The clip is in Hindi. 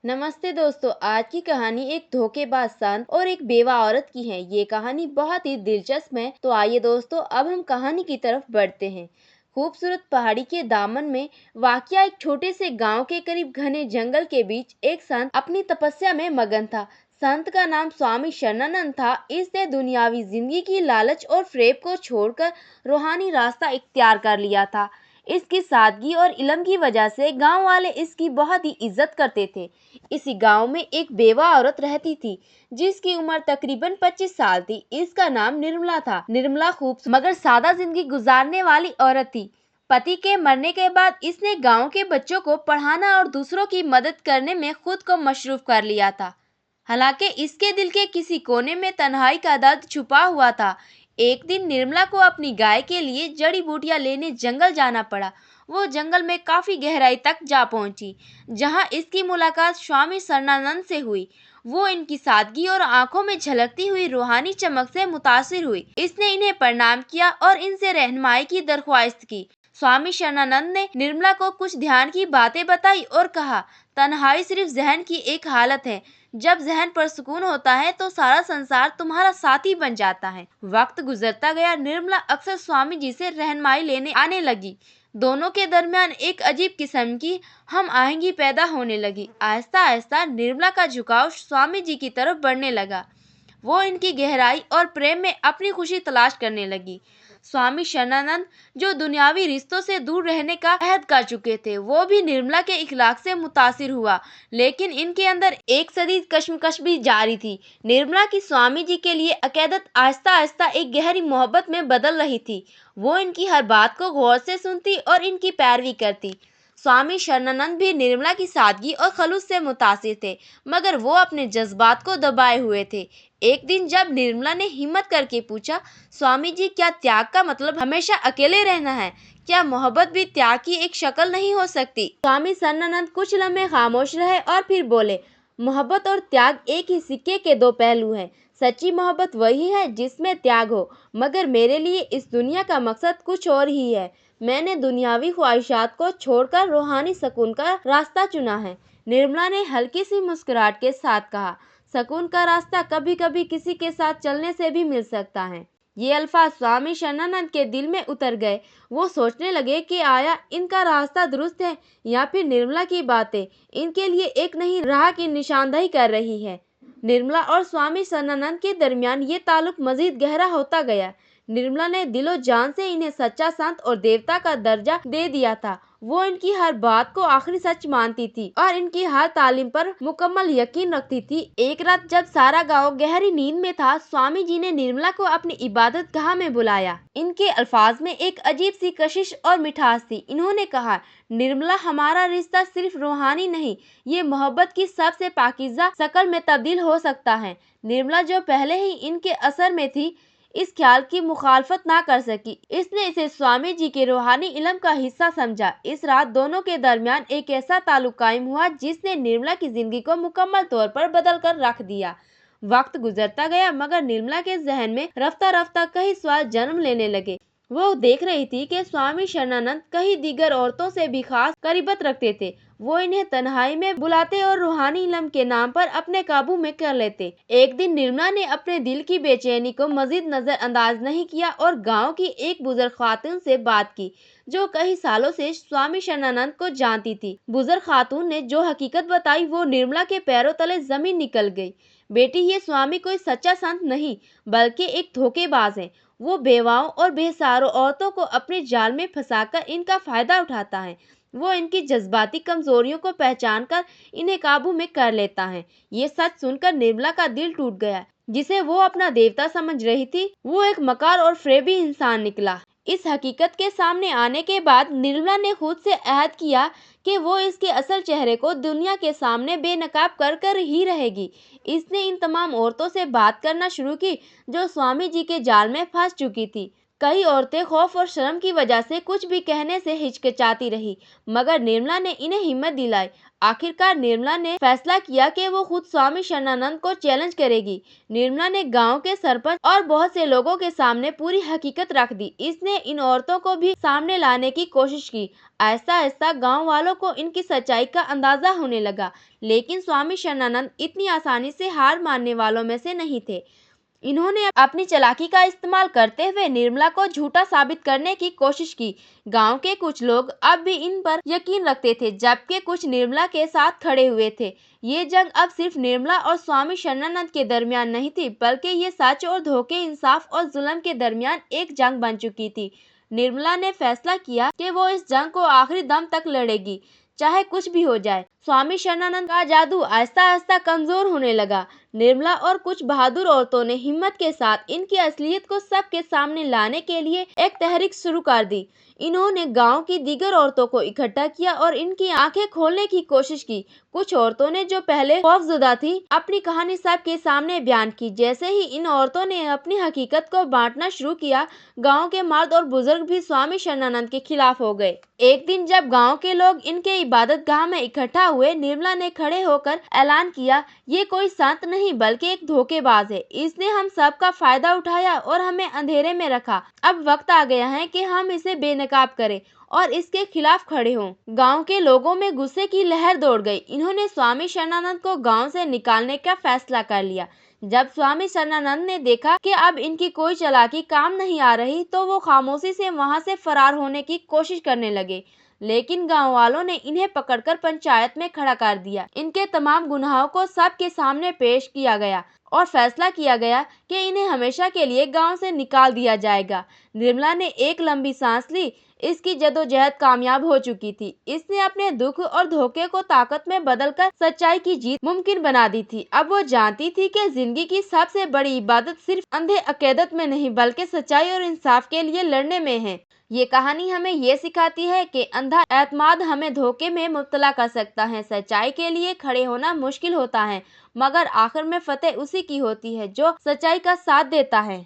नमस्ते दोस्तों। आज की कहानी एक धोखेबाज संत और एक बेवा औरत की है। ये कहानी बहुत ही दिलचस्प है। तो आइए दोस्तों, अब हम कहानी की तरफ बढ़ते हैं। खूबसूरत पहाड़ी के दामन में वाक़या एक छोटे से गांव के करीब घने जंगल के बीच एक संत अपनी तपस्या में मगन था। संत का नाम स्वामी शरणानंद था। इसने दुनियावी जिंदगी की लालच और फेब को छोड़कर रूहानी रास्ता इख्तियार कर लिया था। इसकी सादगी और इल्म की वजह से गांव वाले इसकी बहुत ही इज्जत करते थे। इसी गांव में एक बेवा औरत रहती थी जिसकी उम्र तकरीबन 25 साल थी। इसका नाम निर्मला था। निर्मला खूब मगर सादा जिंदगी गुजारने वाली औरत थी। पति के मरने के बाद इसने गांव के बच्चों को पढ़ाना और दूसरों की मदद करने में खुद को मशरूफ कर लिया था। हालांकि इसके दिल के किसी कोने में तन्हाई का दर्द छुपा हुआ था। एक दिन निर्मला को अपनी गाय के लिए जड़ी बूटियां लेने जंगल जाना पड़ा। वो जंगल में काफी गहराई तक जा पहुंची, जहां इसकी मुलाकात स्वामी शरणानंद से हुई। वो इनकी सादगी और आंखों में झलकती हुई रूहानी चमक से मुतासिर हुई। इसने इन्हें प्रणाम किया और इनसे रहनुमाई की दरख्वास्त की। स्वामी शरणानंद ने निर्मला को कुछ ध्यान की बातें बताई और कहा, तन्हाई सिर्फ जहन की एक हालत है। जब जहन पर सुकून होता है तो सारा संसार तुम्हारा साथी बन जाता है। वक्त गुजरता गया। निर्मला अक्सर स्वामी जी से रहनुमाई लेने आने लगी। दोनों के दरमियान एक अजीब किस्म की हम आहंगी पैदा होने लगी। आहिस्ता आहिस्ता निर्मला का झुकाव स्वामी जी की तरफ बढ़ने लगा। वो इनकी गहराई और प्रेम में अपनी खुशी तलाश करने लगी। स्वामी शरणानंद, जो दुनियावी रिश्तों से दूर रहने का अहद कर चुके थे, वो भी निर्मला के इखलाक से मुतासिर हुआ। लेकिन इनके अंदर एक शदीद कश्मकश भी जारी थी। निर्मला की स्वामी जी के लिए अकीदत आहिस्ता आहिस्ता एक गहरी मोहब्बत में बदल रही थी। वो इनकी हर बात को गौर से सुनती और इनकी पैरवी करती। स्वामी शरणानंद भी निर्मला की सादगी और खलूस से मुतासिर थे, मगर वो अपने जज्बात को दबाए हुए थे। एक दिन जब निर्मला ने हिम्मत करके पूछा, स्वामी जी, क्या त्याग का मतलब हमेशा अकेले रहना है? क्या मोहब्बत भी त्याग की एक शक्ल नहीं हो सकती? स्वामी शरणानंद कुछ लम्हे खामोश रहे और फिर बोले, मोहब्बत और त्याग एक ही सिक्के के दो पहलू हैं। सच्ची मोहब्बत वही है जिसमें त्याग हो, मगर मेरे लिए इस दुनिया का मकसद कुछ और ही है। मैंने दुनियावी ख्वाहिशात को छोड़कर रूहानी सुकून का रास्ता चुना है। निर्मला ने हल्की सी मुस्कुराहट के साथ कहा, सुकून का रास्ता कभी कभी किसी के साथ चलने से भी मिल सकता है। ये अल्फाज स्वामी शरणानंद के दिल में उतर गए। वो सोचने लगे कि आया इनका रास्ता दुरुस्त है या फिर निर्मला की बातें इनके लिए एक नई राह की निशानदही कर रही है। निर्मला और स्वामी शरणानंद के दरमियान ये ताल्लुक मजीद गहरा होता गया। निर्मला ने दिलो जान से इन्हें सच्चा संत और देवता का दर्जा दे दिया था। वो इनकी हर बात को आखिरी सच मानती थी और इनकी हर तालीम पर मुकम्मल यकीन रखती थी। एक रात जब सारा गांव गहरी नींद में था, स्वामी जी ने निर्मला को अपनी इबादत गाह में बुलाया। इनके अल्फाज में एक अजीब सी कशिश और मिठास थी। इन्होंने कहा, निर्मला, हमारा रिश्ता सिर्फ रूहानी नहीं, ये मोहब्बत की सबसे पाकीज़ा शक्ल में तब्दील हो सकता है। निर्मला, जो पहले ही इनके असर में थी, इस ख्याल की मुखालफत ना कर सकी। इसने इसे स्वामी जी के रूहानी इल्म का हिस्सा समझा। इस रात दोनों के दरमियान एक ऐसा ताल्लुक कायम हुआ जिसने निर्मला की जिंदगी को मुकम्मल तौर पर बदल कर रख दिया। वक्त गुजरता गया, मगर निर्मला के जहन में रफ्ता रफ्ता कई सवाल जन्म लेने लगे। वो देख रही थी कि स्वामी शरणानंद कई दीगर औरतों से भी खास करीबत रखते थे। वो इन्हें तन्हाई में बुलाते और रूहानी इल्म के नाम पर अपने काबू में कर लेते। एक दिन निर्मला ने अपने दिल की बेचैनी को मजीद नजरअंदाज नहीं किया और गांव की एक बुजुर्ग खातून से बात की, जो कई सालों से स्वामी शरणानंद को जानती थी। बुजुर्ग खातून ने जो हकीकत बताई, वो निर्मला के पैरों तले जमीन निकल गई। बेटी, ये स्वामी कोई सच्चा संत नहीं, बल्कि एक धोखेबाज है। वो बेवाओं और बेसहारों औरतों को अपने जाल में फंसाकर इनका फायदा उठाता है। वो इनकी जज्बाती कमजोरियों को पहचान कर इन्हें काबू में कर लेता है। ये सच सुनकर निर्मला का दिल टूट गया। जिसे वो अपना देवता समझ रही थी, वो एक मकार और फ्रेबी इंसान निकला। इस हकीकत के सामने आने के बाद निर्मला ने खुद से अहद किया कि वो इसके असल चेहरे को दुनिया के सामने बेनकाब कर कर ही रहेगी। इसने इन तमाम औरतों से बात करना शुरू की जो स्वामी जी के जाल में फंस चुकी थी। कई औरतें खौफ और शर्म की वजह से कुछ भी कहने से हिचकिचाती रही, मगर निर्मला ने इन्हें हिम्मत दिलाई। आखिरकार निर्मला ने फैसला किया कि वो खुद स्वामी शरणानंद को चैलेंज करेगी। निर्मला ने गांव के सरपंच और बहुत से लोगों के सामने पूरी हकीकत रख दी। इसने इन औरतों को भी सामने लाने की कोशिश की। आहिस्ता आहिस्ता गांव वालों को इनकी सच्चाई का अंदाजा होने लगा, लेकिन स्वामी शरणानंद इतनी आसानी से हार मानने वालों में से नहीं थे। इन्होंने अपनी चालाकी का इस्तेमाल करते हुए निर्मला को झूठा साबित करने की कोशिश की। गांव के कुछ लोग अब भी इन पर यकीन रखते थे, जबकि कुछ निर्मला के साथ खड़े हुए थे। ये जंग अब सिर्फ निर्मला और स्वामी शरणानंद के दरमियान नहीं थी, बल्कि ये सच और धोखे, इंसाफ और जुल्म के दरमियान एक जंग बन चुकी थी। निर्मला ने फैसला किया कि वो इस जंग को आखिरी दम तक लड़ेगी, चाहे कुछ भी हो जाए। स्वामी शरणानंद का जादू आहिस्ता आहिस्ता कमजोर होने लगा। निर्मला और कुछ बहादुर औरतों ने हिम्मत के साथ इनकी असलियत को सबके सामने लाने के लिए एक तहरीक शुरू कर दी। इन्होंने गांव की दीगर औरतों को इकट्ठा किया और इनकी आंखें खोलने की कोशिश की। कुछ औरतों ने, जो पहले खौफजदा थी, अपनी कहानी सबके सामने बयान की। जैसे ही इन औरतों ने अपनी हकीकत को बांटना शुरू किया, गांव के मर्द और बुजुर्ग भी स्वामी शरणानंद के खिलाफ हो गए। एक दिन जब गांव के लोग इनके इबादत गाह में इकट्ठा हुए, निर्मला ने खड़े होकर ऐलान किया, ये कोई संत नहीं बल्कि एक धोखेबाज है। इसने हम सब का फायदा उठाया और हमें अंधेरे में रखा। अब वक्त आ गया है कि हम इसे बेनकाब करें और इसके खिलाफ खड़े हों। गांव के लोगों में गुस्से की लहर दौड़ गई। इन्होंने स्वामी शरणानंद को गांव से निकालने का फैसला कर लिया। जब स्वामी शरणानंद ने देखा कि अब इनकी कोई चालाकी काम नहीं आ रही, तो वो खामोशी से वहां से फरार होने की कोशिश करने लगे। लेकिन गांव वालों ने इन्हें पकड़कर पंचायत में खड़ा कर दिया। इनके तमाम गुनाहों को सबके सामने पेश किया गया और फैसला किया गया कि इन्हें हमेशा के लिए गांव से निकाल दिया जाएगा। निर्मला ने एक लंबी सांस ली। इसकी जदोजहद कामयाब हो चुकी थी। इसने अपने दुख और धोखे को ताकत में बदलकर सच्चाई की जीत मुमकिन बना दी थी। अब वो जानती थी कि जिंदगी की सबसे बड़ी इबादत सिर्फ अंधे अकीदत में नहीं, बल्कि सच्चाई और इंसाफ के लिए लड़ने में है। ये कहानी हमें ये सिखाती है कि अंधा एतमाद हमें धोखे में मुब्तला कर सकता है। सच्चाई के लिए खड़े होना मुश्किल होता है, मगर आखिर में फतेह उसी की होती है जो सच्चाई का साथ देता है।